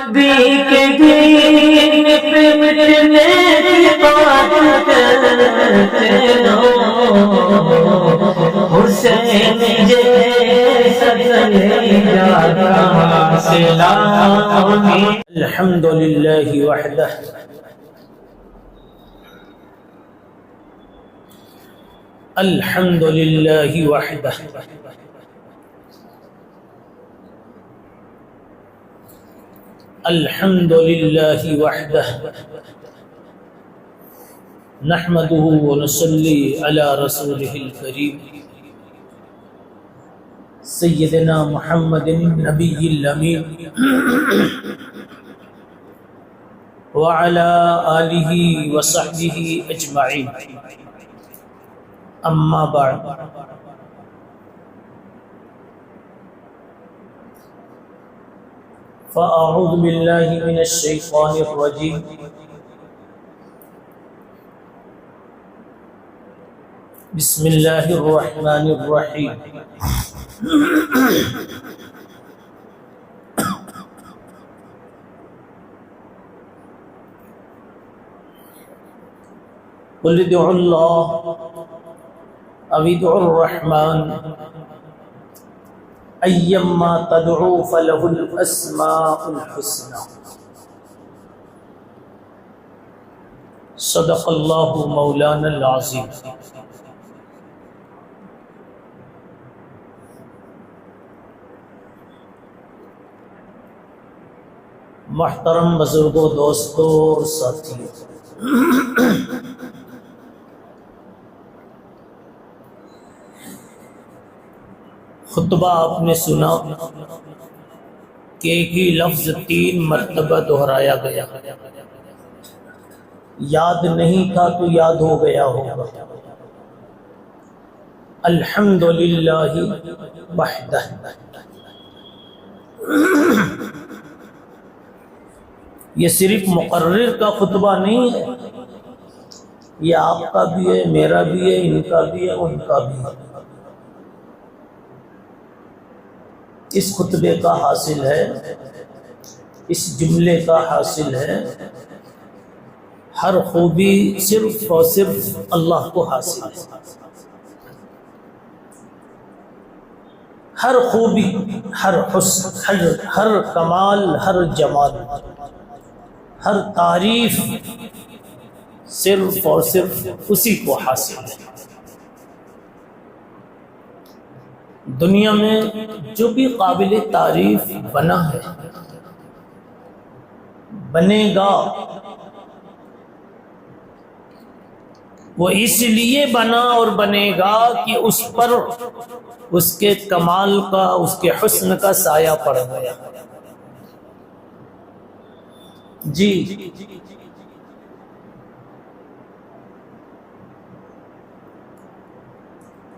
نبی کے دین پہ مٹنے کی بات کرتے ہو، حسین جیسا کلیجہ کہاں سے لاؤ گے۔ الحمدللہ وحدہ الحمدللہ وحدہ الحمدللہ وحدہ نحمده ونصلي على رسوله الكريم سيدنا محمد النبي الأمين وعلى آله وصحبه أجمعين أما بعد فأعوذ بالله من الشيطان الرجيم بسم الله الرحمن الرحيم قل ادعوا الله أو ادعوا الرحمن أيما تدعوا فله الأسماء الحسنى صدق الله مولانا العظيم۔ محترم بزرگوں، دوستوں اور ساتھیوں، خطبہ آپ نے سنا کہ ایک ہی لفظ 3 مرتبہ دہرایا گیا، یاد نہیں تھا تو یاد ہو گیا ہوگا۔ الحمدللہ وحدہ۔ یہ صرف مقرر کا خطبہ نہیں ہے، یہ آپ کا بھی ہے، میرا بھی ہے، ان کا بھی ہے، ان کا بھی ہے۔ اس خطبے کا حاصل ہے، اس جملے کا حاصل ہے، ہر خوبی صرف اور صرف اللہ کو حاصل ہے۔ ہر خوبی، ہر حسن، ہر کمال، ہر جمال، ہر تعریف صرف اور صرف اسی کو حاصل ہے۔ دنیا میں جو بھی قابل تعریف بنا ہے، بنے گا، وہ اس لیے بنا اور بنے گا کہ اس پر اس کے کمال کا، اس کے حسن کا سایہ پڑ گیا۔ جی،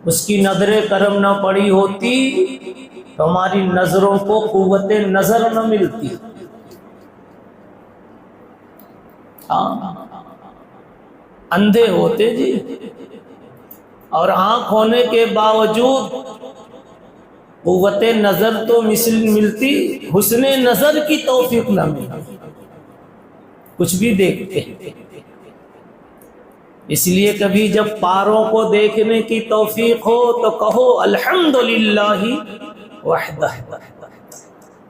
اس کی نظر کرم نہ پڑی ہوتی تو ہماری نظروں کو قوت نظر نہ ملتی۔ اندھے ہوتے جی، اور آنکھ ہونے کے باوجود قوت نظر تو ملتی، حسن نظر کی توفیق نہ ملتی، کچھ بھی دیکھتے۔ اس لیے کبھی جب پاروں کو دیکھنے کی توفیق ہو تو کہو الحمدللہ وحدہ،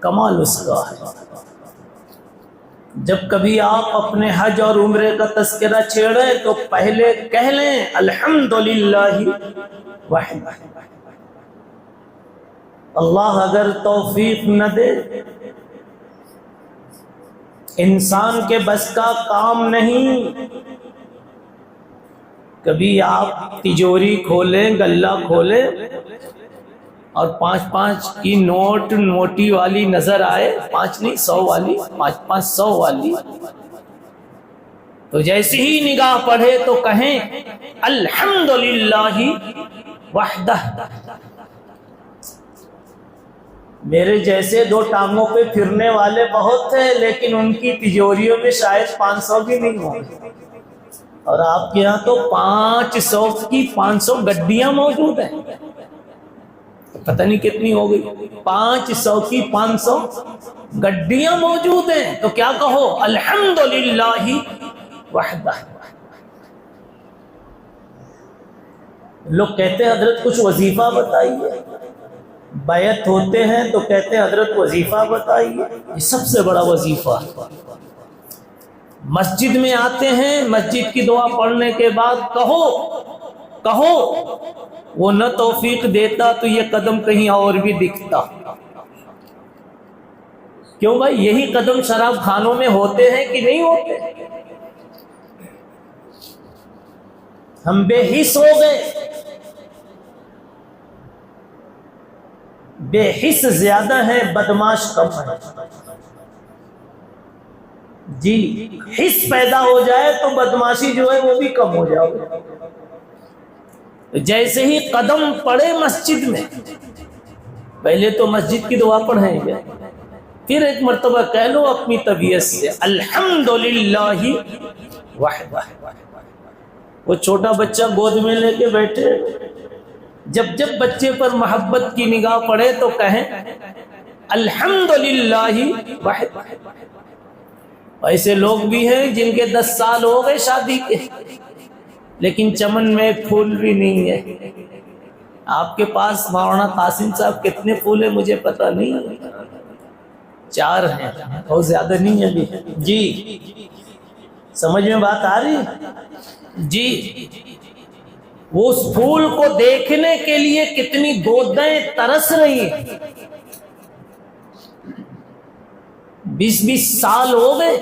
کمال اس کا ہے۔ جب کبھی آپ اپنے حج اور عمرے کا تذکرہ چھیڑیں تو پہلے کہہ لیں الحمدللہ وحدہ۔ اللہ اگر توفیق نہ دے، انسان کے بس کا کام نہیں۔ کبھی آپ تجوری کھولیں، غلہ کھولیں اور 5 کی نوٹی والی نظر آئے، 5 نہیں 100 والی، 500 والی، تو جیسے ہی نگاہ پڑھے تو کہیں الحمدللہ وحدہ۔ میرے جیسے 2 ٹانگوں پہ پھرنے والے بہت تھے، لیکن ان کی تجوریوں میں شاید 500 بھی نہیں ہوں، اور آپ کے یہاں تو 500 کی 500 گڈیاں موجود ہیں، پتہ نہیں کتنی ہو گئی، 500 کی 500 گڈیاں موجود ہیں تو کیا کہو؟ الحمدللہ وحدہ۔ لوگ کہتے ہیں حضرت کچھ وظیفہ بتائیے، بیعت ہوتے ہیں تو کہتے ہیں حضرت وظیفہ بتائیے۔ یہ سب سے بڑا وظیفہ ہے۔ مسجد میں آتے ہیں، مسجد کی دعا پڑھنے کے بعد کہو وہ نہ توفیق دیتا تو یہ قدم کہیں اور بھی دکھتا۔ کیوں بھائی؟ یہی قدم شراب خانوں میں ہوتے ہیں کہ نہیں ہوتے؟ ہم بے حس ہو گئے، بے حس زیادہ ہے، بدماش کم ہے۔ جی، حس پیدا ہو جائے تو بدماشی جو ہے وہ بھی کم ہو جائے۔ جیسے ہی قدم پڑے مسجد میں، پہلے تو مسجد کی دعا پڑھیں گے، پھر ایک مرتبہ کہہ لو اپنی طبیعت سے الحمدللہ وحدہ۔ وہ چھوٹا بچہ گود میں لے کے بیٹھے، جب جب بچے پر محبت کی نگاہ پڑے تو کہیں الحمدللہ وحدہ۔ ایسے لوگ بھی ہیں جن کے 10 سال ہو گئے شادی کے، لیکن چمن میں ایک پھول بھی نہیں ہے۔ آپ کے پاس مولانا قاسم صاحب کتنے پھول ہیں مجھے پتہ نہیں، 4 ہیں، بہت زیادہ نہیں ہے ابھی۔ جی سمجھ میں بات آ رہی؟ جی، وہ اس پھول کو دیکھنے کے لیے کتنی گودیں ترس رہی ہیں۔ 20 سال ہو گئے،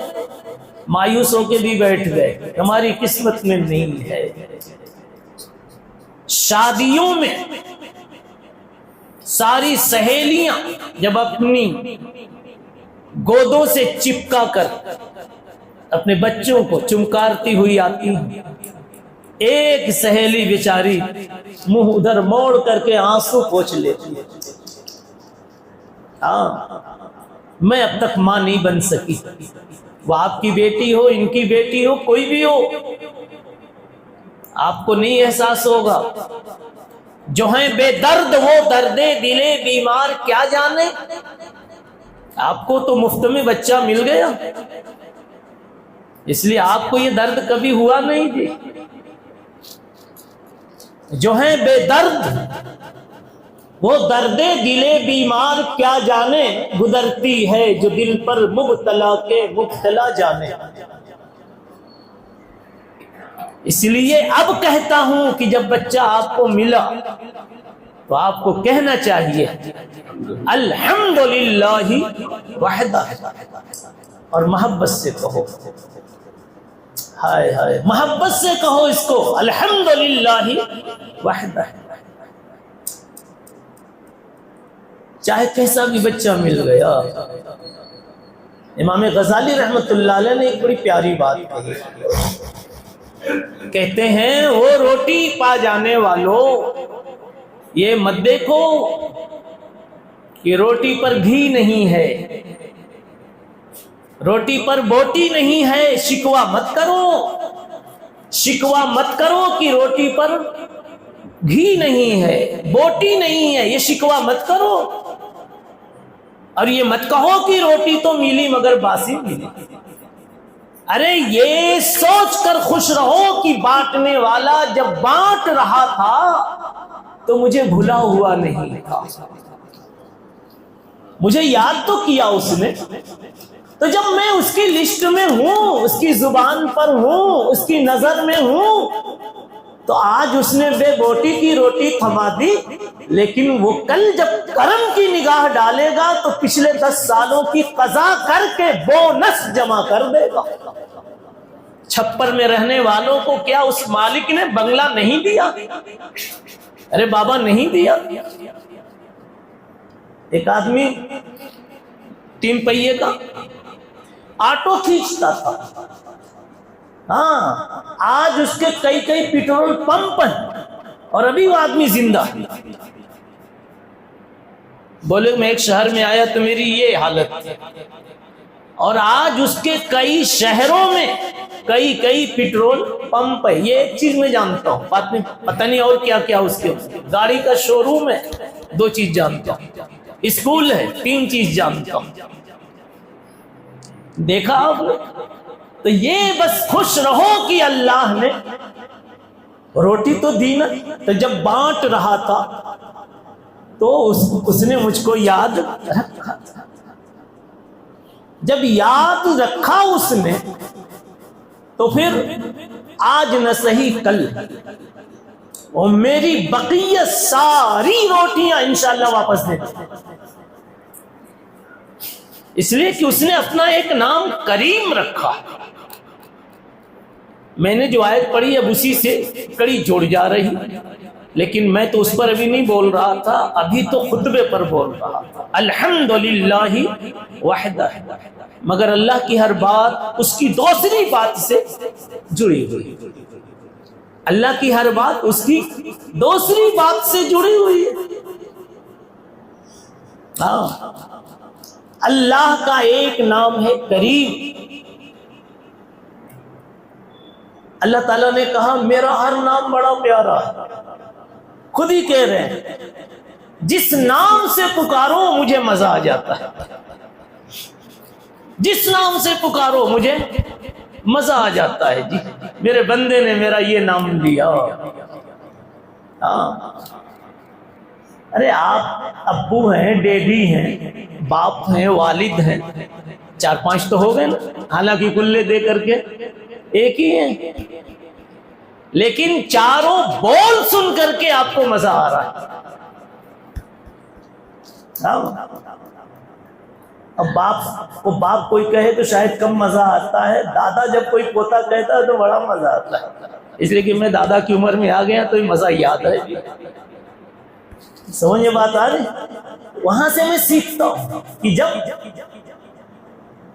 مایوس ہو کے بھی بیٹھ گئے، ہماری قسمت میں نہیں ہے۔ شادیوں میں ساری سہیلیاں جب اپنی گودوں سے چپکا کر اپنے بچوں کو چمکارتی ہوئی آتی ہیں، ایک سہیلی بیچاری منہ ادھر موڑ کر کے آنسو پوچھ لیتی ہے، ہاں میں اب تک ماں نہیں بن سکی۔ وہ آپ کی بیٹی ہو، ان کی بیٹی ہو، کوئی بھی ہو، آپ کو نہیں احساس ہوگا۔ جو ہیں بے درد وہ درد دل بیمار کیا جانے۔ آپ کو تو مفت میں بچہ مل گیا، اس لیے آپ کو یہ درد کبھی ہوا نہیں جی۔ جو ہیں بے درد وہ درد دل بیمار کیا جانے، گزرتی ہے جو دل پر مبتلا کے مبتلا جانے۔ اس لیے اب کہتا ہوں کہ جب بچہ آپ کو ملا تو آپ کو کہنا چاہیے الحمدللہ وحدہ، اور محبت سے کہو، ہائے ہائے محبت سے کہو اس کو الحمدللہ وحدہ، چاہے کیسا بھی بچہ مل گیا۔ امام غزالی رحمت اللہ علیہ نے ایک بڑی پیاری بات کہی، کہتے ہیں وہ روٹی پا جانے والوں یہ مت دیکھو کہ روٹی پر گھی نہیں ہے، روٹی پر بوٹی نہیں ہے، شکوہ مت کرو کہ روٹی پر گھی نہیں ہے، بوٹی نہیں ہے، یہ شکوہ مت کرو، اور یہ مت کہو کہ روٹی تو ملی مگر باسی ملی۔ ارے یہ سوچ کر خوش رہو کہ بانٹنے والا جب بانٹ رہا تھا تو مجھے بھلا ہوا نہیں تھا، مجھے یاد تو کیا اس نے، تو جب میں اس کی لسٹ میں ہوں، اس کی زبان پر ہوں، اس کی نظر میں ہوں، تو آج اس نے بے بوٹی کی روٹی تھما دی، لیکن وہ کل جب کرم کی نگاہ ڈالے گا تو پچھلے 10 سالوں کی قضا کر کے بونس جمع کر دے گا۔ چھپر میں رہنے والوں کو کیا اس مالک نے بنگلہ نہیں دیا؟ ارے بابا نہیں دیا۔ ایک آدمی 3 پہیے کا آٹو کھینچتا تھا، ہاں آج اس کے کئی پیٹرول پمپ ہیں اور ابھی وہ آدمی زندہ ہے۔ بولے میں ایک شہر میں آیا تو میری یہ حالت، اور آج اس کے کئی شہروں میں کئی پیٹرول پمپ ہے۔ یہ ایک چیز میں جانتا ہوں، پتہ نہیں اور کیا کیا اس کے، گاڑی کا شو روم ہے 2 چیز جانتا ہوں، اسکول ہے 3 چیز جانتا ہوں، دیکھا آپ نے؟ تو یہ بس خوش رہو کہ اللہ نے روٹی تو دی نا، تو جب بانٹ رہا تھا تو اس نے مجھ کو یاد رکھا، جب یاد رکھا اس نے تو پھر آج نہ سہی کل اور میری بقیہ ساری روٹیاں انشاءاللہ واپس دے دیں، اس لیے کہ اس نے اپنا ایک نام کریم رکھا۔ میں نے جو آیت پڑھی اب اسی سے کڑی جوڑ جا رہی، لیکن میں تو اس پر ابھی نہیں بول رہا تھا، ابھی تو خطبے پر بول رہا تھا۔ الحمدللہ وحدہ، مگر اللہ کی ہر بات اس کی دوسری بات سے جڑی ہوئی، اللہ کی ہر بات اس کی دوسری بات سے جڑی ہوئی ہے۔ ہاں، اللہ کا ایک نام ہے کریم۔ اللہ تعالیٰ نے کہا میرا ہر نام بڑا پیارا ہے، خود ہی کہہ رہے ہیں جس نام سے پکارو مجھے مزہ آ جاتا ہے، جس نام سے پکارو مجھے مزہ آ جاتا ہے۔ جی میرے بندے نے میرا یہ نام لیا۔ ہاں، ارے آپ ابو ہیں، ڈیڈی ہیں، باپ ہیں، والد ہیں، 4-5 تو ہو گئے نا، حالانکہ کلے دے کر کے ایک ہی ہیں، لیکن چاروں بول سن کر کے آپ کو مزہ آ رہا ہے۔ اب باپ کوئی کہے تو شاید کم مزہ آتا ہے، دادا جب کوئی پوتا کہتا ہے تو بڑا مزہ آتا ہے، اس لیے کہ میں دادا کی عمر میں آ گیا تو یہ مزہ یاد ہے۔ سمجھے بات آ رہی؟ وہاں سے میں سیکھتا ہوں کہ جب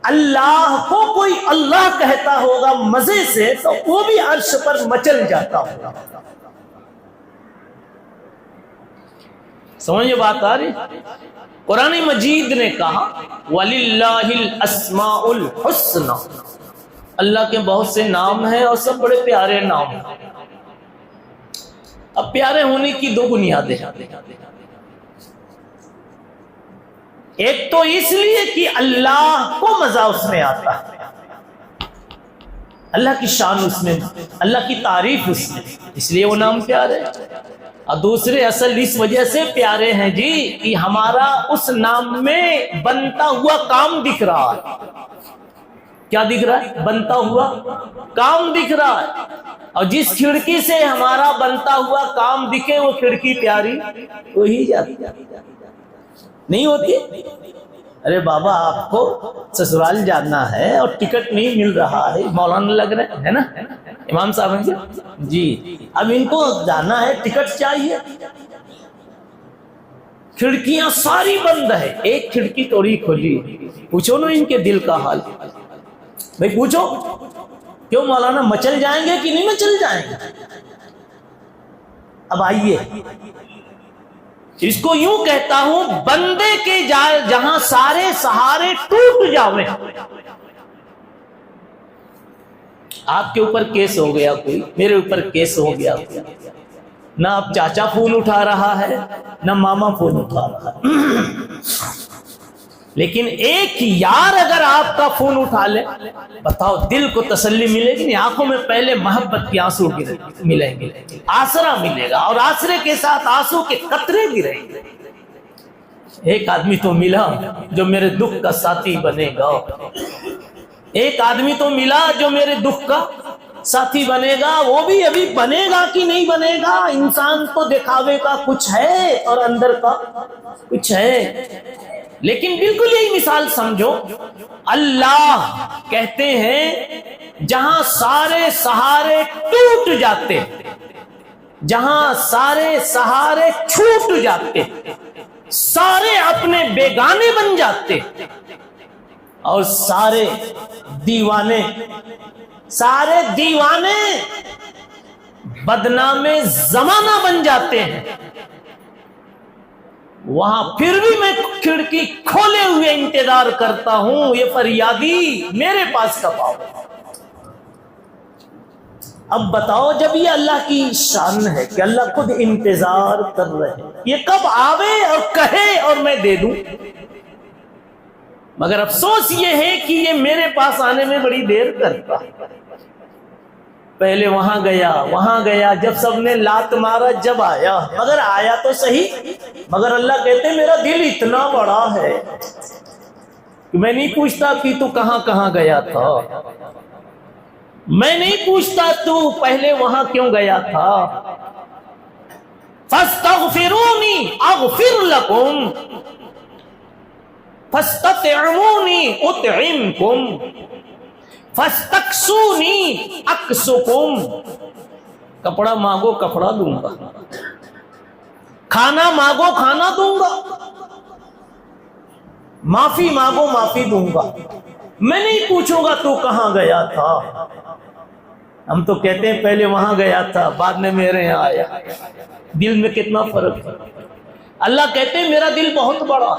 اللہ کو کوئی اللہ کہتا ہوگا مزے سے تو وہ بھی عرش پر مچل جاتا ہوگا۔ سمجھے بات آ رہی؟ قرآن مجید نے کہا وَلِلَّهِ الْأَسْمَاءُ الْحُسْنَى، اللہ کے بہت سے نام ہیں اور سب بڑے پیارے نام ہیں۔ اب پیارے ہونے کی 2 بنیادیں ہیں، ایک تو اس لیے کہ اللہ کو مزہ اس میں آتا ہے، اللہ کی شان اس میں، اللہ کی تعریف اس میں، اس لیے وہ نام پیارے ہیں۔ اور دوسرے اصل اس وجہ سے پیارے ہیں جی کہ ہمارا اس نام میں بنتا ہوا کام دکھ رہا ہے۔ کیا دکھ رہا ہے؟ بنتا ہوا کام دکھ رہا ہے، اور جس کھڑکی سے ہمارا بنتا ہوا کام دکھے وہ کھڑکی پیاری ہو ہی جاتی نہیں ہوتی؟ ارے بابا آپ کو سسرال جانا ہے اور ٹکٹ نہیں مل رہا ہے، مولانا لگ رہے ہیں نا، امام صاحب ہیں جی، اب ان کو جانا ہے، ٹکٹ چاہیے، کھڑکیاں ساری بند ہے، ایک کھڑکی توڑی کھولی، پوچھو نا ان کے دل کا حال، بھئی پوچھو کیوں مولانا مچل جائیں گے کہ نہیں مچل جائیں گے؟ اب آئیے، اس کو یوں کہتا ہوں بندے کے جہاں سارے سہارے ٹوٹ جاویں۔ آپ کے اوپر کیس ہو گیا کوئی، میرے اوپر کیس ہو گیا کوئی، نہ اب چاچا فون اٹھا رہا ہے نہ ماما فون اٹھا رہا ہے، لیکن ایک یار اگر آپ کا فون اٹھا لے، بتاؤ دل کو تسلی ملے گی نہیں؟ آنکھوں میں پہلے محبت کی آنسو ملیں گے، آسرا ملے گا، اور آسرے کے ساتھ آنسو کے قطرے گریں گے۔ ایک آدمی تو ملا جو میرے دکھ کا ساتھی بنے گا، ایک آدمی تو ملا جو میرے دکھ کا ساتھی بنے گا، وہ بھی ابھی بنے گا کہ نہیں بنے گا؟ انسان تو دکھاوے کا کچھ ہے اور اندر کا کچھ ہے، لیکن بالکل یہی مثال سمجھو، اللہ کہتے ہیں جہاں سارے سہارے ٹوٹ جاتے، جہاں سارے سہارے چھوٹ جاتے، سارے اپنے بیگانے بن جاتے، اور سارے دیوانے بدنام زمانہ بن جاتے ہیں، وہاں پھر بھی میں کھڑکی کھولے ہوئے انتظار کرتا ہوں، یہ فریادی میرے پاس کب آؤ۔ اب بتاؤ جب یہ اللہ کی شان ہے کہ اللہ خود انتظار کر رہے ہیں، یہ کب آوے اور کہے اور میں دے دوں؟ مگر افسوس یہ ہے کہ یہ میرے پاس آنے میں بڑی دیر کرتا. پہلے وہاں گیا, جب سب نے لات مارا جب آیا, مگر آیا تو صحیح. مگر اللہ کہتے میرا دل اتنا بڑا ہے کہ میں نہیں پوچھتا کہ تو کہاں کہاں گیا تھا, میں نہیں پوچھتا تو پہلے وہاں کیوں گیا تھا. فاستغفرونی اغفر لکم فاستطعمونی اطعمکم فاستکسونی اکسکم. کپڑا مانگو کپڑا دوں گا, کھانا مانگو کھانا دوں گا, معافی مانگو معافی دوں گا. میں نہیں پوچھوں گا تو کہاں گیا تھا. ہم تو کہتے ہیں پہلے وہاں گیا تھا بعد میں میرے یہاں آیا. دل میں کتنا فرق ہے. اللہ کہتے ہیں میرا دل بہت بڑا.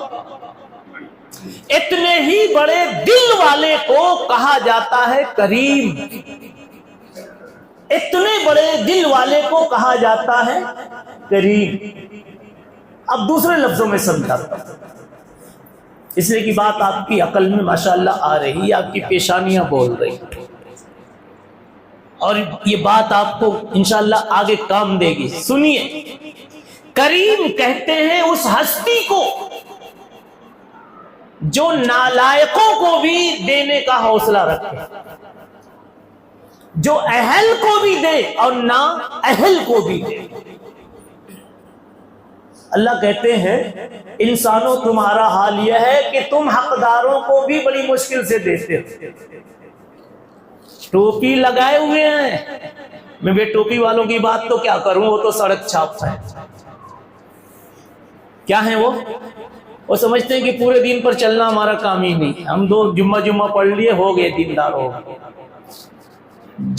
اتنے ہی بڑے دل والے کو کہا جاتا ہے کریم. اتنے بڑے دل والے کو کہا جاتا ہے کریم. اب دوسرے لفظوں میں سمجھاتا ہوں, اس لیے کہ بات آپ کی عقل میں ماشاءاللہ آ رہی ہے, آپ کی پیشانیاں بول رہی, اور یہ بات آپ کو انشاءاللہ آگے کام دے گی. سنیے, کریم کہتے ہیں اس ہستی کو جو نالائقوں کو بھی دینے کا حوصلہ رکھے, جو اہل کو بھی دے اور نا اہل کو بھی دے. اللہ کہتے ہیں انسانوں تمہارا حال یہ ہے کہ تم حقداروں کو بھی بڑی مشکل سے دیتے ہو. ٹوپی لگائے ہوئے ہیں, میں بے ٹوپی والوں کی بات تو کیا کروں, وہ تو سڑک چھاپ ہے. کیا ہیں وہ سمجھتے ہیں کہ پورے دن پر چلنا ہمارا کام ہی نہیں, ہم دو جمعہ پڑھ لیے ہو گئے دیندار ہو گئے.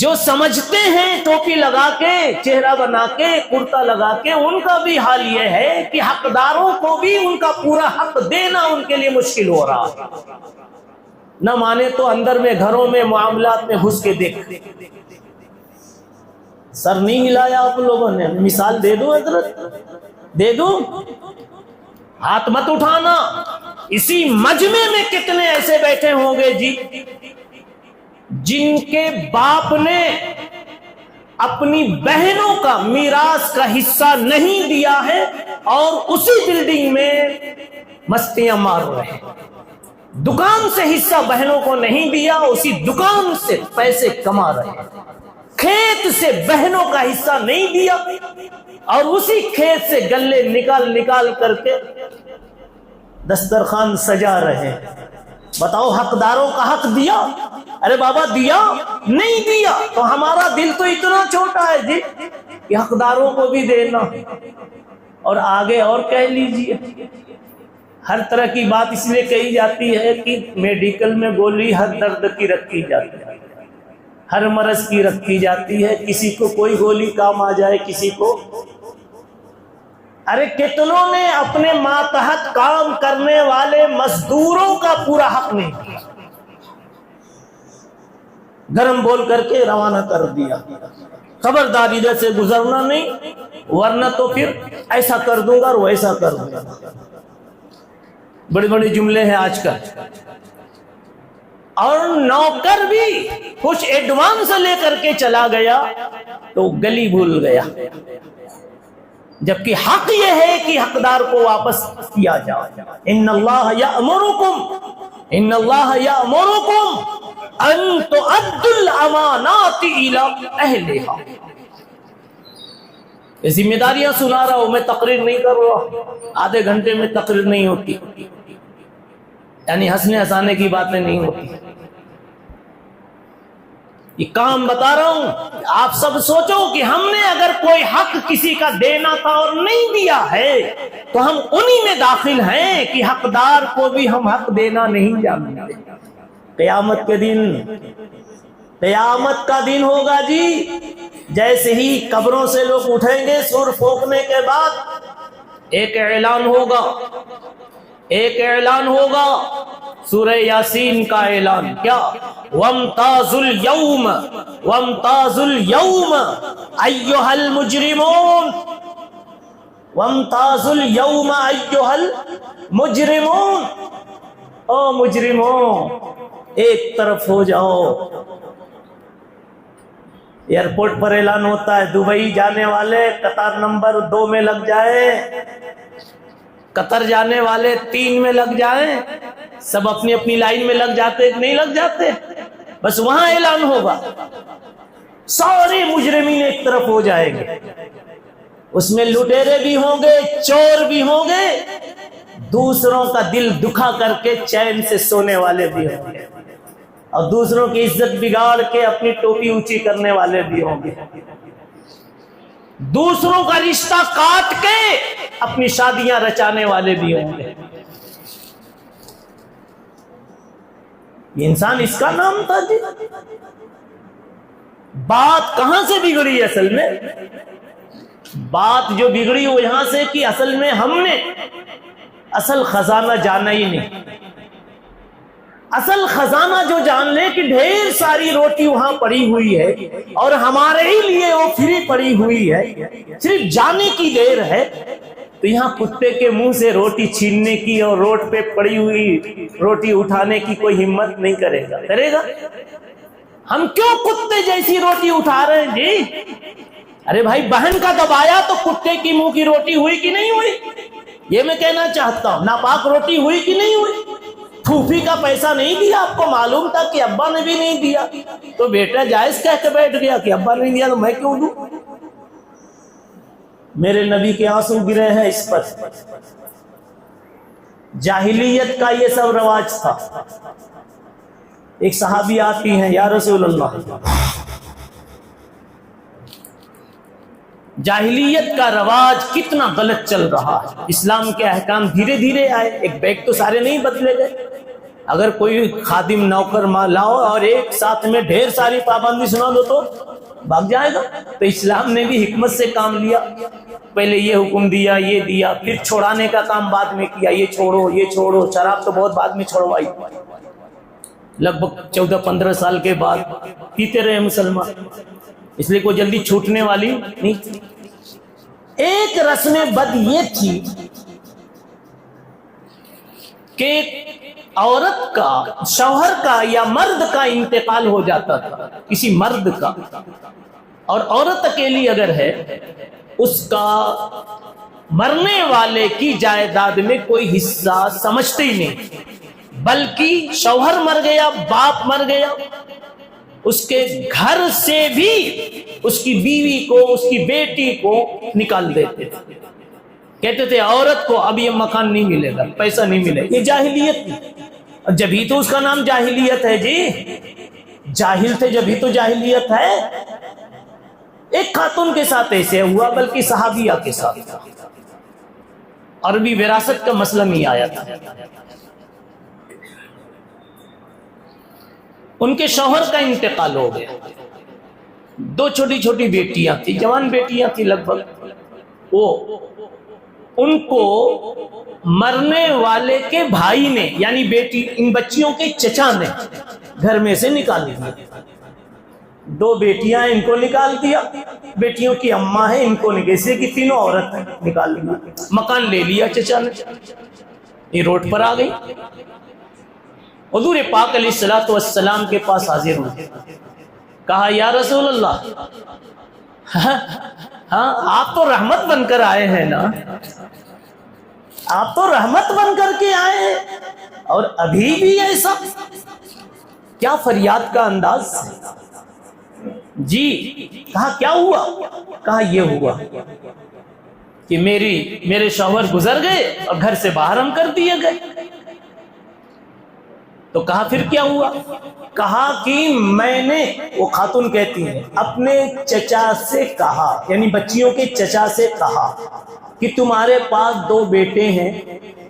جو سمجھتے ہیں ٹوپی لگا کے, چہرہ بنا کے, کرتا لگا کے, ان کا بھی حال یہ ہے کہ حقداروں کو بھی ان کا پورا حق دینا ان کے لیے مشکل ہو رہا ہے. نہ مانے تو اندر میں گھروں میں معاملات میں گھس کے دیکھ. سر نہیں ہلایا آپ لوگوں نے, مثال دے دوں حضرت, دے دوں, ہاتھ مت اٹھانا. اسی مجمع میں کتنے ایسے بیٹھے ہوں گے جی جن کے باپ نے اپنی بہنوں کا میراث کا حصہ نہیں دیا ہے اور اسی بلڈنگ میں مستیاں مار رہے ہیں. دکان سے حصہ بہنوں کو نہیں دیا, اسی دکان سے پیسے کما رہے ہیں. کھیت سے بہنوں کا حصہ نہیں دیا اور اسی کھیت سے گلے نکال کر کے دسترخوان سجا رہے ہیں. بتاؤ حقداروں کا حق دیا؟ ارے بابا دیا نہیں دیا. تو ہمارا دل تو اتنا چھوٹا ہے جی کہ حقداروں کو بھی دینا. اور آگے اور کہہ لیجئے, ہر طرح کی بات اس لیے کہی جاتی ہے کہ میڈیکل میں گولی ہر درد کی رکھی جاتی ہے, ہر مرض کی رکھی جاتی ہے. کسی کو کوئی گولی کام آ جائے, کسی کو. ارے کتنوں نے اپنے ماتحت کام کرنے والے مزدوروں کا پورا حق نہیں دیا, گرم بول کر کے روانہ کر دیا. خبردار ادھر سے گزرنا نہیں, ورنہ تو پھر ایسا کر دوں گا اور ویسا کر دوں گا. بڑے بڑے جملے ہیں آج کل. اور نوکر بھی کچھ ایڈوانس لے کر کے چلا گیا تو گلی بھول گیا, جبکہ حق یہ ہے کہ حقدار کو واپس کیا جائے. ان اللہ یأمرکم ان تؤدوا الامانات الی اہلھا. یہ ذمہ داریاں سنا رہا ہوں, میں تقریر نہیں کر رہا. آدھے گھنٹے میں تقریر نہیں ہوتی, یعنی ہنسنے ہنسانے کی باتیں نہیں ہوتی. یہ کام بتا رہا ہوں. آپ سب سوچو کہ ہم نے اگر کوئی حق کسی کا دینا تھا اور نہیں دیا ہے تو ہم انہی میں داخل ہیں کہ حقدار کو بھی ہم حق دینا نہیں جانتے. قیامت کے دن, قیامت کا دن ہوگا جی, جیسے ہی قبروں سے لوگ اٹھیں گے سور پھونکنے کے بعد ایک اعلان ہوگا, ایک اعلان ہوگا. سورہ یاسین کا اعلان کیا؟ وَامْتَازُوا الْيَوْمَ أَيُّهَا الْمُجْرِمُونَ, وَامْتَازُوا الْيَوْمَ أَيُّهَا الْمُجْرِمُونَ. او مجرموں ایک طرف ہو جاؤ۔ ایئرپورٹ پر اعلان ہوتا ہے دبئی جانے والے قطار نمبر 2 میں لگ جائیں، قطر جانے والے 3 میں لگ جائیں۔ سب اپنی اپنی لائن میں لگ جاتے کہ نہیں لگ جاتے؟ بس وہاں اعلان ہوگا، سارے مجرمین ایک طرف ہو جائیں گے۔ اس میں لٹیرے بھی ہوں گے، چور بھی ہوں گے، دوسروں کا دل دکھا کر کے چین سے سونے والے بھی ہوں گے، اور دوسروں کی عزت بگاڑ کے اپنی ٹوپی اونچی کرنے والے بھی ہوں گے، دوسروں کا رشتہ کاٹ کے اپنی شادیاں رچانے والے بھی ہوں گے۔ یہ انسان اس کا نام تھا جی۔ بات کہاں سے بگڑی؟ اصل میں بات جو بگڑی وہ یہاں سے کہ اصل میں ہم نے اصل خزانہ جانا ہی نہیں۔ اصل خزانہ جو جان لے کہ ڈھیر ساری روٹی وہاں پڑی ہوئی ہے اور ہمارے ہی لیے وہ فری پڑی ہوئی ہے، صرف جانے کی دیر ہے، تو یہاں کتے کے منہ سے روٹی چھیننے کی اور روڈ پہ پڑی ہوئی روٹی اٹھانے کی کوئی ہمت نہیں کرے گا۔ کرے گا؟ ہم کیوں کتے جیسی روٹی اٹھا رہے ہیں جی؟ ارے بھائی بہن کا دبایا تو کتے کی منہ کی روٹی ہوئی کہ نہیں ہوئی؟ یہ میں کہنا چاہتا ہوں، ناپاک روٹی ہوئی کہ نہیں ہوئی؟ پھوپھی کا پیسہ نہیں دیا، آپ کو معلوم تھا کہ ابا نے بھی نہیں دیا، تو بیٹا جائز کہہ کے بیٹھ گیا کہ ابا نے نہیں دیا تو میں کیوں دوں؟ میرے نبی کے آنسو گرے ہیں اس پر۔ جاہلیت کا یہ سب رواج تھا۔ ایک صحابی آتی ہیں، یا رسول اللہ، جاہلیت کا رواج کتنا غلط چل رہا ہے، اسلام کے احکام دھیرے دھیرے آئے، ایک بیگ تو سارے نہیں بدلے گئے۔ اگر کوئی خادم نوکر لاؤ اور ایک ساتھ میں ڈھیر ساری پابندی سنا دو تو بھاگ جائے گا۔ تو اسلام نے بھی حکمت سے کام لیا، پہلے یہ حکم دیا، یہ دیا، پھر چھوڑانے کا کام بعد میں کیا، یہ چھوڑو یہ چھوڑو۔ شراب تو بہت بعد میں چھوڑوائی، لگ بھگ 14-15 سال کے بعد پیتے رہے مسلمان، اس لیے کوئی جلدی چھوٹنے والی نہیں تھی۔ ایک رسم بد یہ تھی کہ عورت کا، شوہر کا یا مرد کا انتقال ہو جاتا تھا، کسی مرد کا، اور عورت اکیلی اگر ہے، اس کا مرنے والے کی جائیداد میں کوئی حصہ سمجھتے ہی نہیں، بلکہ شوہر مر گیا، باپ مر گیا، اس کے گھر سے بھی اس کی بیوی کو، اس کی بیٹی کو نکال دیتے تھے۔ کہتے تھے عورت کو اب یہ مکان نہیں ملے گا، پیسہ نہیں ملے گا۔ یہ جاہلیت تھی، جبھی تو اس کا نام جاہلیت ہے جی، جاہل تھے جبھی تو جاہلیت ہے۔ ایک خاتون کے ساتھ ایسے ہوا، بلکہ صحابیہ کے ساتھ تھا، عربی وراثت کا مسئلہ نہیں آیا تھا۔ ان کے شوہر کا انتقال ہو گیا، 2 چھوٹی چھوٹی بیٹیاں تھیں، جوان بیٹیاں تھیں لگ بھگ۔ وہ ان کو مرنے والے کے بھائی نے، یعنی بیٹی، ان بچیوں کے چچا نے گھر میں سے نکال دیا۔ 2 بیٹیاں ان کو نکال دیا، بیٹیوں کی اماں ہے ان کو نکال، اسے کی تینوں عورت ہیں، نکال دیا۔ مکان لے لیا چچا نے، یہ روڈ پر آ گئی۔ حضور پاک علیہ الصلوۃ والسلام کے پاس حاضر ہوئے، کہا یا رسول اللہ، ہاں آپ تو رحمت بن کر آئے ہیں نا، آپ تو رحمت بن کر کے آئے ہیں، اور ابھی بھی ایسا؟ کیا فریاد کا انداز جی۔ کہا کیا ہوا؟ کہا یہ ہوا کہ میرے شوہر گزر گئے اور گھر سے باہر ہم کر دیے گئے۔ تو کہا پھر کیا ہوا؟ کہا کہ میں نے، وہ خاتون کہتی ہیں، اپنے چچا سے کہا، یعنی بچیوں کے چچا سے کہا کہ تمہارے پاس 2 بیٹے ہیں،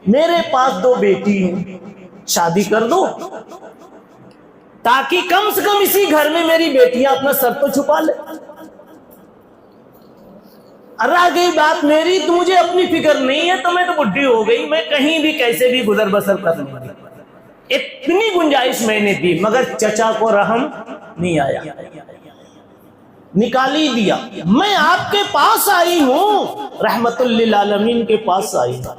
میرے پاس 2 بیٹی ہیں، شادی کر دو تاکہ کم سے کم اسی گھر میں میری بیٹیاں اپنا سر تو چھپا لے۔ رہ گئی بات میری تو مجھے اپنی فکر نہیں ہے، تو میں تو بڈھی ہو گئی، میں کہیں بھی کیسے بھی گزر بسر کر لوں گی، اتنی گنجائش میں نے دی، مگر چچا کو رحم نہیں آیا، نکال ہی دیا۔ میں آپ کے پاس آئی ہوں، رحمت للعالمین کے پاس آئی ہوں،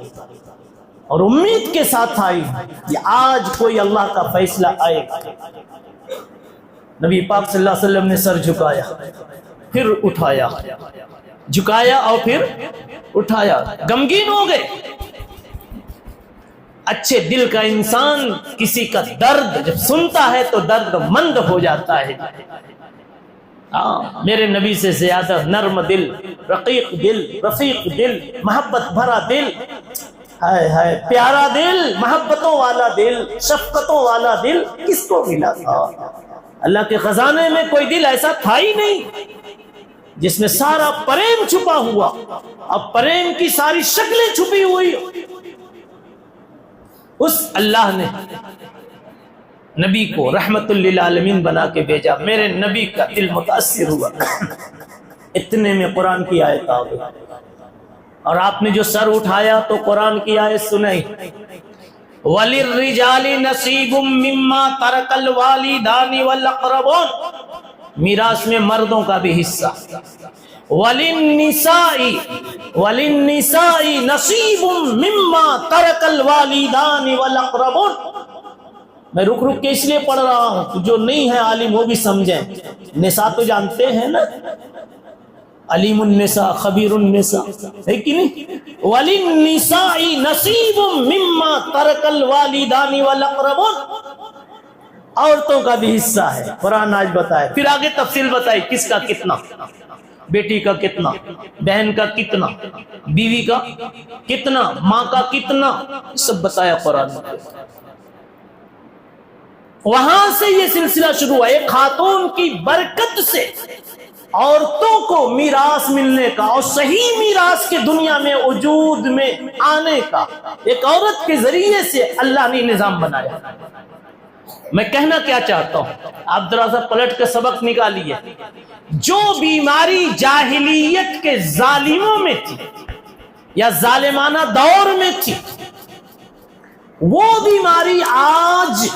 اور امید کے ساتھ آئی کہ آج کوئی اللہ کا فیصلہ آئے گا۔ نبی پاک صلی اللہ علیہ وسلم نے سر جھکایا، پھر اٹھایا، جھکایا اور پھر اٹھایا، غمگین ہو گئے۔ اچھے دل کا انسان کسی کا درد جب سنتا ہے تو درد مند ہو جاتا ہے۔ میرے نبی سے زیادہ نرم دل، رقیق دل، رفیق دل، محبت بھرا دل، ہائے ہائے پیارا دل، محبتوں والا دل، شفقتوں والا دل کس کو ملا تھا؟ اللہ کے خزانے میں کوئی دل ایسا تھا ہی نہیں جس میں سارا پریم چھپا ہوا، اب پریم کی ساری شکلیں چھپی ہوئی۔ اس اللہ نے نبی کو رحمت للعالمین بنا کے بھیجا۔ میرے نبی کا دل متاثر ہوا، اتنے میں قرآن کی آیت آ گئی، اور آپ نے جو سر اٹھایا تو قرآن کی آیت سنائی، وَلِلرِّجَالِ نَصِيبٌ مِّمَّا تَرَكَ الْوَالِدَانِ وَالْأَقْرَبُونَ، میراث میں مردوں کا بھی حصہ، وَلِلنِّسَاءِ نَصِيبٌ مِّمَّا تَرَكَ الْوَالِدَانِ وَالْأَقْرَبُونَ۔ میں رک رک کے اس لیے پڑھ رہا ہوں کہ جو نہیں ہے عالم وہ بھی سمجھیں۔ نساء تو جانتے ہیں نا، علیم النساء خبیر النساء ہے کہ نہیں؟ وَلِلنِّسَاءِ نَصِيبٌ مِّمَّا تَرَكَ الْوَالِدَانِ وَالْأَقْرَبُونَ، عورتوں کا بھی حصہ ہے۔ قرآن آج بتائے، پھر آگے تفصیل بتائی کس کا کتنا، بیٹی کا کتنا، بہن کا کتنا، بیوی کا کتنا، ماں کا کتنا، سب بتایا قرآن نے۔ وہاں سے یہ سلسلہ شروع ہوا، ایک خاتون کی برکت سے عورتوں کو میراث ملنے کا اور صحیح میراث کے دنیا میں وجود میں آنے کا، ایک عورت کے ذریعے سے اللہ نے نظام بنایا۔ میں کہنا کیا چاہتا ہوں، آپ ذرا سا پلٹ کے سبق نکالیے۔ جو بیماری جاہلیت کے ظالموں میں تھی یا ظالمانہ دور میں تھی، وہ بیماری آج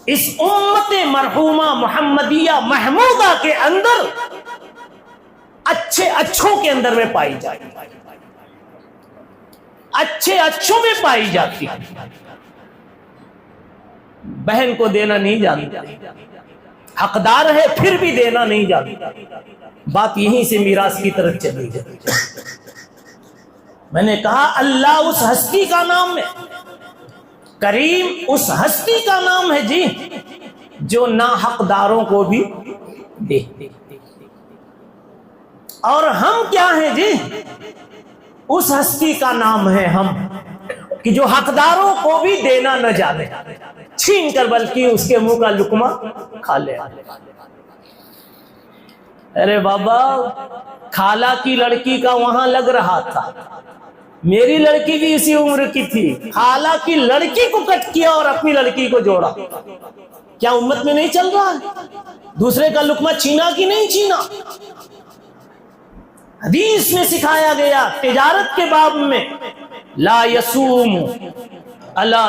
اس امت مرحومہ محمدیہ محمودہ کے اندر اچھے اچھوں کے اندر میں پائی جاتی، اچھے اچھوں میں پائی جاتی۔ بہن کو دینا نہیں جانتا، حقدار ہے پھر بھی دینا نہیں جانتا۔ بات یہیں سے میراث کی طرف چلی گئی۔ میں نے کہا اللہ اس ہستی کا نام ہے، کریم اس ہستی کا نام ہے جی، جو نا حقداروں کو بھی دے۔ اور ہم کیا ہیں جی؟ اس ہستی کا نام ہے ہم، کہ جو حقداروں کو بھی دینا نہ جانے، چھین کر بلکہ اس کے منہ کا لقمہ کھا لے۔ ارے بابا، خالہ کی لڑکی کا وہاں لگ رہا تھا، میری لڑکی بھی اسی عمر کی تھی، خالہ کی لڑکی کو کٹ کیا اور اپنی لڑکی کو جوڑا۔ کیا امت میں نہیں چل رہا ہے؟ دوسرے کا لقمہ چھینا کہ نہیں چھینا؟ حدیث میں سکھایا گیا تجارت کے باب میں، لا یصوم علی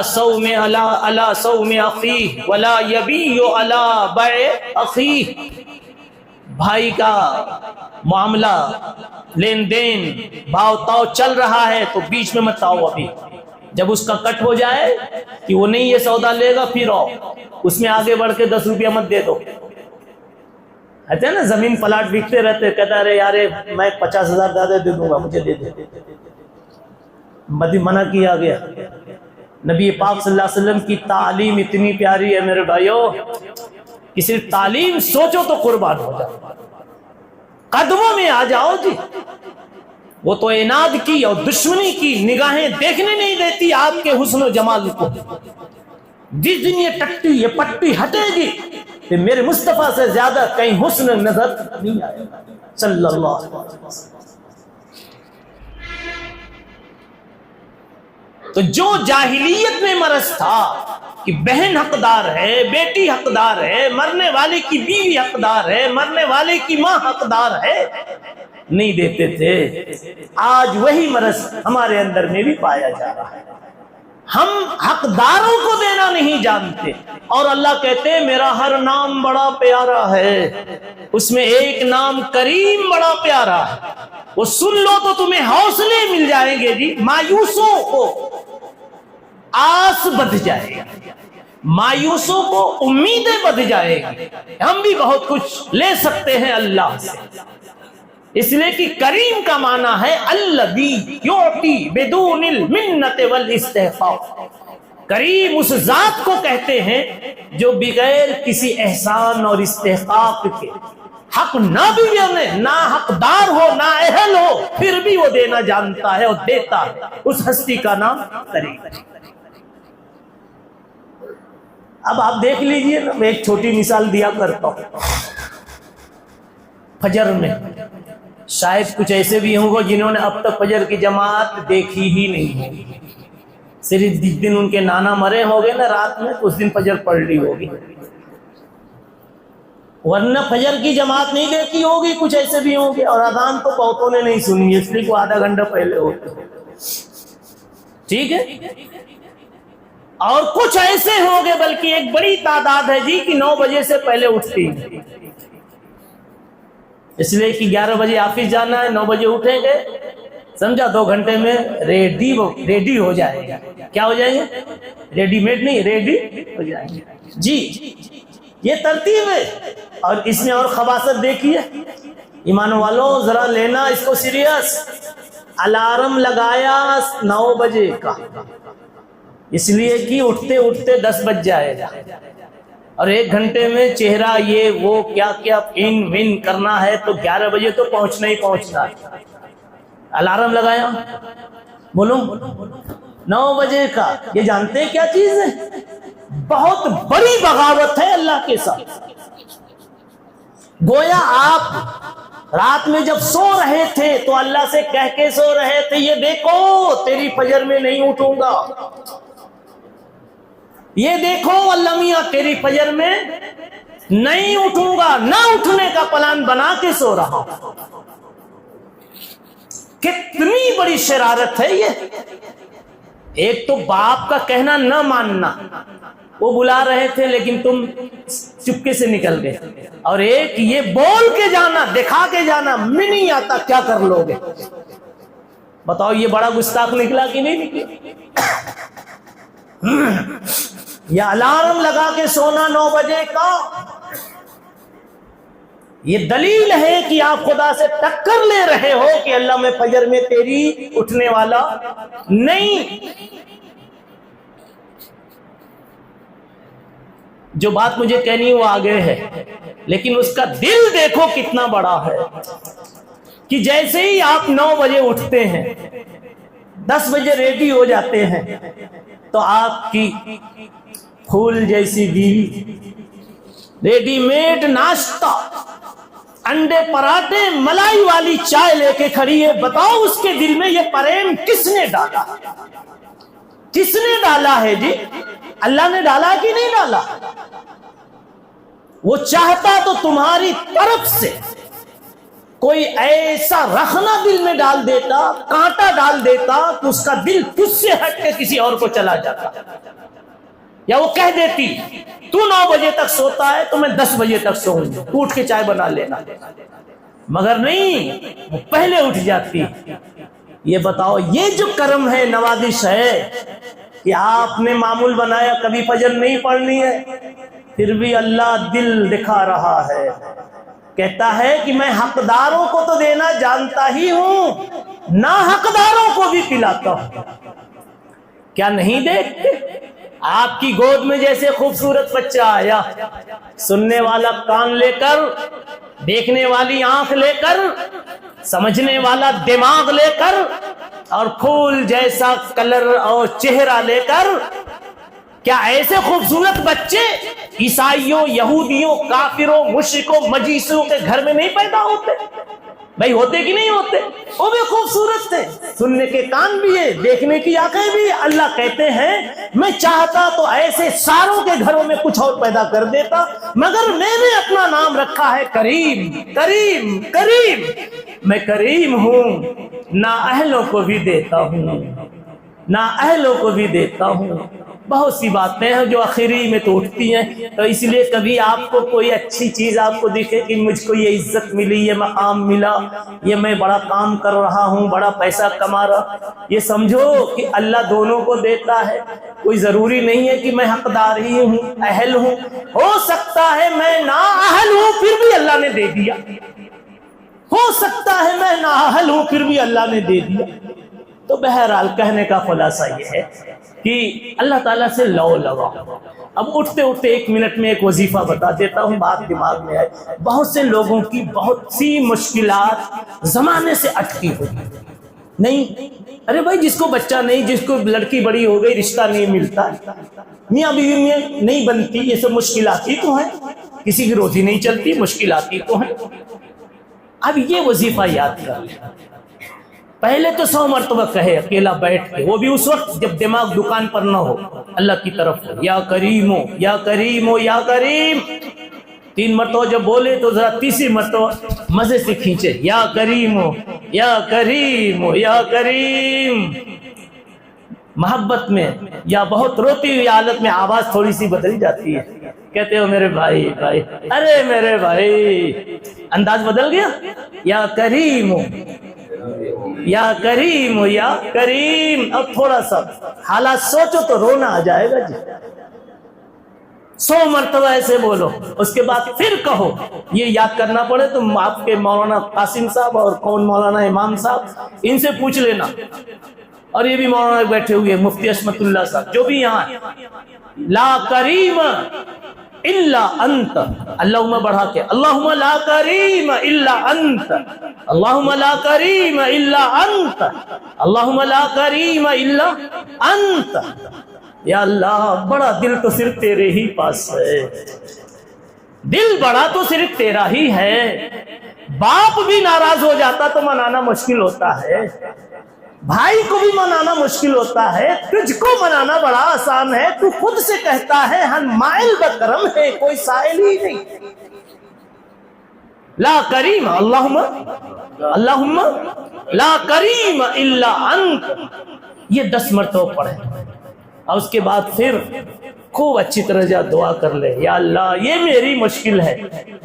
صوم اخیہ ولا یبیع علی بیع اخیہ۔ بھائی کا معاملہ، لین دین، بھاؤ تاؤ چل رہا ہے تو بیچ میں مت آؤ، ابھی جب اس کا کٹ ہو جائے کہ وہ نہیں یہ سودا لے گا پھر آؤ، اس میں آگے بڑھ کے 10 روپیہ مت دے دو۔ کہتے ہیں نا زمین پلاٹ بکتے رہتے، کہتا ہے یار میں 50,000 زیادہ دے دوں گا، مجھے دے دے۔ منع کیا گیا۔ نبی پاک صلی اللہ علیہ وسلم کی تعلیم اتنی پیاری ہے میرے بھائیو کہ صرف تعلیم سوچو تو قربان ہو جاؤ، قدموں میں آ جاؤ جی۔ وہ تو عناد کی اور دشمنی کی نگاہیں دیکھنے نہیں دیتی آپ کے حسن و جمال کو۔ جس دن یہ پٹی ہٹے گی کہ میرے مصطفیٰ سے زیادہ کہیں حسن نظر نہیں آئے صلی اللہ علیہ وسلم۔ تو جو جاہلیت میں مرض تھا کہ بہن حقدار ہے، بیٹی حقدار ہے، مرنے والے کی بیوی حقدار ہے، مرنے والے کی ماں حقدار ہے، نہیں دیتے تھے، آج وہی مرض ہمارے اندر میں بھی پایا جا رہا ہے۔ ہم حقداروں کو دینا نہیں جانتے، اور اللہ کہتے ہیں میرا ہر نام بڑا پیارا ہے، اس میں ایک نام کریم بڑا پیارا ہے، وہ سن لو تو تمہیں حوصلے مل جائیں گے جی۔ مایوسوں کو آس بڑھ جائے گا، مایوسوں کو امیدیں بڑھ جائے گی، ہم بھی بہت کچھ لے سکتے ہیں اللہ سے، اس لیے کہ کریم کا معنی ہے الذی یعطی بدون المنت والاستحقاق۔ کریم اس ذات کو کہتے ہیں جو بغیر کسی احسان اور استحقاق کے، حق نہ بھی دینے، نہ حقدار ہو نہ اہل ہو، پھر بھی وہ دینا جانتا ہے اور دیتا ہے، اس ہستی کا نام کریم۔ اب آپ دیکھ لیجئے نا، میں ایک چھوٹی مثال دیا کرتا ہوں، فجر میں شاید کچھ ایسے بھی ہوں گے جنہوں نے اب تک فجر کی جماعت دیکھی ہی نہیں ہوگی، صرف جس دن ان کے نانا مرے ہو گئے نا رات میں، اس دن فجر پڑھ لی ہوگی، ورنہ فجر کی جماعت نہیں دیکھی ہوگی۔ کچھ ایسے بھی ہوں گے، اور اذان تو بہتوں نے نہیں سنی ہے، اس لیے کو آدھا گھنٹہ پہلے ہوتے، ٹھیک ہے۔ اور کچھ ایسے ہوں گے، بلکہ ایک بڑی تعداد ہے جی کہ 9 بجے سے پہلے اٹھتی ہے، اس لیے کہ 11 بجے آفس جانا ہے، 9 بجے اٹھیں گے، سمجھا، 2 گھنٹے میں ریڈی ہو جائے گا۔ کیا ہو جائیں گے؟ ریڈی میڈ نہیں، ریڈی ہو جائیں گے جی۔ یہ ترتیب ہے، اور اس میں اور خباثت دیکھیے ایمان والوں، ذرا لینا اس کو سیریس۔ الارم لگایا 9 بجے کا، اس لیے کہ اٹھتے اٹھتے 10 بج جائے گا، اور 1 گھنٹے میں چہرہ یہ وہ کیا کیا ان ون کرنا ہے، تو 11 بجے تو پہنچنا ہی پہنچنا ہے۔ الارم لگایا، بولو 9 بجے کا، یہ جانتے ہیں کیا چیز ہے؟ بہت بڑی بغاوت ہے اللہ کے ساتھ۔ گویا آپ رات میں جب سو رہے تھے تو اللہ سے کہہ کے سو رہے تھے، یہ دیکھو تیری فجر میں نہیں اٹھوں گا، یہ دیکھو اللہ میاں تیری فجر میں نہیں اٹھوں گا، نہ اٹھنے کا پلان بنا کے سو رہا ہوں۔ کتنی بڑی شرارت ہے یہ۔ ایک تو باپ کا کہنا نہ ماننا، وہ بلا رہے تھے لیکن تم چپکے سے نکل گئے، اور ایک یہ بول کے جانا، دکھا کے جانا، میں نہیں آتا کیا کر لو گے؟ بتاؤ یہ بڑا گستاخ نکلا کہ نہیں نکلا؟ یا الارم لگا کے سونا 9 بجے کا، یہ دلیل ہے کہ آپ خدا سے ٹکر لے رہے ہو کہ اللہ میں فجر میں تیری اٹھنے والا نہیں۔ جو بات مجھے کہنی وہ آگے ہے، لیکن اس کا دل دیکھو کتنا بڑا ہے کہ جیسے ہی آپ 9 بجے اٹھتے ہیں، 10 بجے ریڈی ہو جاتے ہیں، تو آپ کی پھول جیسی بیوی ریڈی میڈ ناشتہ، انڈے پراٹھے، ملائی والی چائے لے کے کھڑی ہے۔ بتاؤ اس کے دل میں یہ پریم کس نے ڈالا؟ کس نے ڈالا ہے جی؟ اللہ نے ڈالا کہ نہیں ڈالا؟ وہ چاہتا تو تمہاری طرف سے کوئی ایسا رخنا دل میں ڈال دیتا، کانٹا ڈال دیتا کہ اس کا دل تجھ سے ہٹ کے کسی اور کو چلا جاتا، یا وہ کہہ دیتی تو 9 بجے تک سوتا ہے تو میں 10 بجے تک سوؤں گا، تو اٹھ کے چائے بنا لینا، مگر نہیں، وہ پہلے اٹھ جاتی۔ یہ بتاؤ یہ جو کرم ہے، نوازش ہے کہ آپ نے معمول بنایا کبھی فجر نہیں پڑھنی ہے، پھر بھی اللہ دل دکھا رہا ہے، کہتا ہے کہ میں حقداروں کو تو دینا جانتا ہی ہوں، نا حقداروں کو بھی پلاتا ہوں۔ کیا نہیں دیکھتے؟ آپ کی گود میں جیسے خوبصورت بچہ آیا، سننے والا کان لے کر، دیکھنے والی آنکھ لے کر، سمجھنے والا دماغ لے کر، اور پھول جیسا کلر اور چہرہ لے کر، کیا ایسے خوبصورت بچے عیسائیوں، یہودیوں، کافروں، مشرکوں، مجوسیوں کے گھر میں نہیں پیدا ہوتے؟ بھائی ہوتے کہ نہیں ہوتے؟ وہ بھی خوبصورت تھے، سننے کے کان بھی ہے، دیکھنے کی آنکھیں بھی۔ اللہ کہتے ہیں میں چاہتا تو ایسے ساروں کے گھروں میں کچھ اور پیدا کر دیتا، مگر میں نے اپنا نام رکھا ہے کریم، کریم، کریم۔ میں کریم ہوں، نا اہلوں کو بھی دیتا ہوں، نا اہلوں کو بھی دیتا ہوں۔ بہت سی باتیں ہیں جو آخری میں تو اٹھتی ہیں، تو اس لیے کبھی آپ کو کوئی اچھی چیز آپ کو دکھے کہ مجھ کو یہ عزت ملی، یہ مقام ملا، یہ میں بڑا کام کر رہا ہوں، بڑا پیسہ کما رہا، یہ سمجھو کہ اللہ دونوں کو دیتا ہے، کوئی ضروری نہیں ہے کہ میں حقدار ہی ہوں، اہل ہوں، ہو سکتا ہے میں نااہل ہوں پھر بھی اللہ نے دے دیا، ہو سکتا ہے میں نااہل ہوں پھر بھی اللہ نے دے دیا۔ تو بہرحال کہنے کا خلاصہ یہ ہے کہ اللہ تعالیٰ سے لو لگا۔ اب اٹھتے اٹھتے 1 منٹ میں ایک وظیفہ بتا دیتا ہوں، بات دماغ میں آئے۔ بہت سے لوگوں کی بہت سی مشکلات زمانے سے اٹکی ہوئی، نہیں ارے بھائی جس کو بچہ نہیں، جس کو لڑکی بڑی ہو گئی، رشتہ نہیں ملتا، میاں بیوی میں نہیں بنتی، یہ سب مشکلات ہی تو ہیں، کسی کی روزی نہیں چلتی، مشکلات ہی تو ہیں۔ اب یہ وظیفہ یاد کر لیں، پہلے تو 100 مرتبہ کہے اکیلا بیٹھ کے، وہ بھی اس وقت جب دماغ دکان پر نہ ہو، اللہ کی طرف ہو، یا کریم ہو یا کریم ہو یا کریم۔ 3 مرتبہ جب بولے تو ذرا تیسری مرتبہ مزے سے کھینچے، یا کریم ہو یا کریم ہو یا کریم۔ محبت میں یا بہت روتی ہوئی حالت میں آواز تھوڑی سی بدل جاتی ہے، کہتے ہو میرے بھائی بھائی، ارے میرے بھائی، انداز بدل گیا، یا کریم ہو یا کریم ہو یا کریم۔ اب تھوڑا سا حالات سوچو تو رونا آ جائے گا جی۔ 100 مرتبہ ایسے بولو، اس کے بعد پھر کہو۔ یہ یاد کرنا پڑے تو آپ کے مولانا قاسم صاحب اور کون مولانا امام صاحب، ان سے پوچھ لینا، اور یہ بھی مولانا بیٹھے ہوئے مفتی عصمت اللہ صاحب جو بھی یہاں ہیں۔ لا کریم الا انت، اللہم بڑھا کے، اللہم لا کریم الا انت، اللہم لا کریم الا انت، اللہم لا کریم الا انت۔ یا اللہ بڑا دل تو صرف تیرے ہی پاس ہے، دل بڑا تو صرف تیرا ہی ہے۔ باپ بھی ناراض ہو جاتا تو منانا مشکل ہوتا ہے، بھائی کو بھی منانا مشکل ہوتا ہے، تجھ کو منانا بڑا آسان ہے۔ تو خود سے کہتا ہے ہن مائل بکرم ہے، کوئی سائل ہی نہیں۔ لا کریم، اللہم لا کریم الا انت، یہ 10 مرتبہ پڑھے، اور اس کے بعد پھر خوب اچھی طرح جا دعا کر لے، یا اللہ یہ میری مشکل ہے،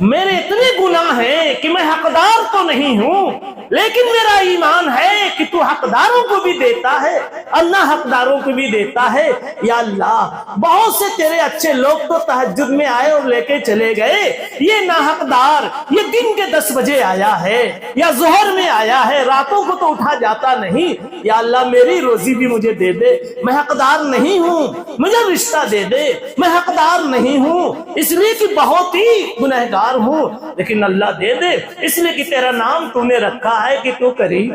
میرے اتنے گناہ ہیں کہ میں حقدار تو نہیں ہوں، لیکن میرا ایمان ہے کہ تو حقداروں کو بھی دیتا ہے اور نہ حقداروں کو بھی دیتا ہے۔ یا اللہ بہت سے تیرے اچھے لوگ تو تہجد میں آئے اور لے کے چلے گئے، یہ نا حقدار یہ دن کے 10 بجے آیا ہے یا ظہر میں آیا ہے، راتوں کو تو اٹھا جاتا نہیں۔ یا اللہ میری روزی بھی مجھے دے دے، میں حقدار نہیں ہوں، مجھے رشتہ دے دے، میں حقدار نہیں ہوں اس لیے کہ بہت ہی گنہگار ہوں، لیکن اللہ دے دے اس لیے کہ تیرا نام تو نے رکھا ہے کہ تو کریم۔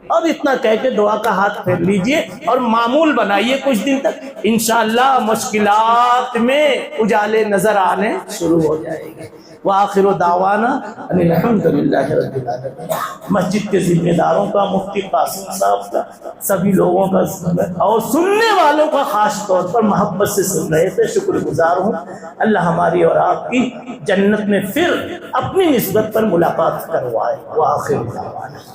اب اتنا کہہ کے دعا کا ہاتھ پھیر لیجئے اور معمول بنائیے کچھ دن تک، انشاءاللہ مشکلات میں اجالے نظر آنے شروع ہو جائے گے۔ وآخر دعوانا ان الحمدللہ رب العالمین۔ مسجد کے ذمہ داروں کا، مفتی قاسم صاحب کا، سبھی لوگوں کا اور سننے والوں کا خاص طور پر محبت سے سن رہے تھے، شکر گزار ہوں۔ اللہ ہماری اور آپ کی جنت میں پھر اپنی نسبت پر ملاقات کروائے۔ وآخر دعوانا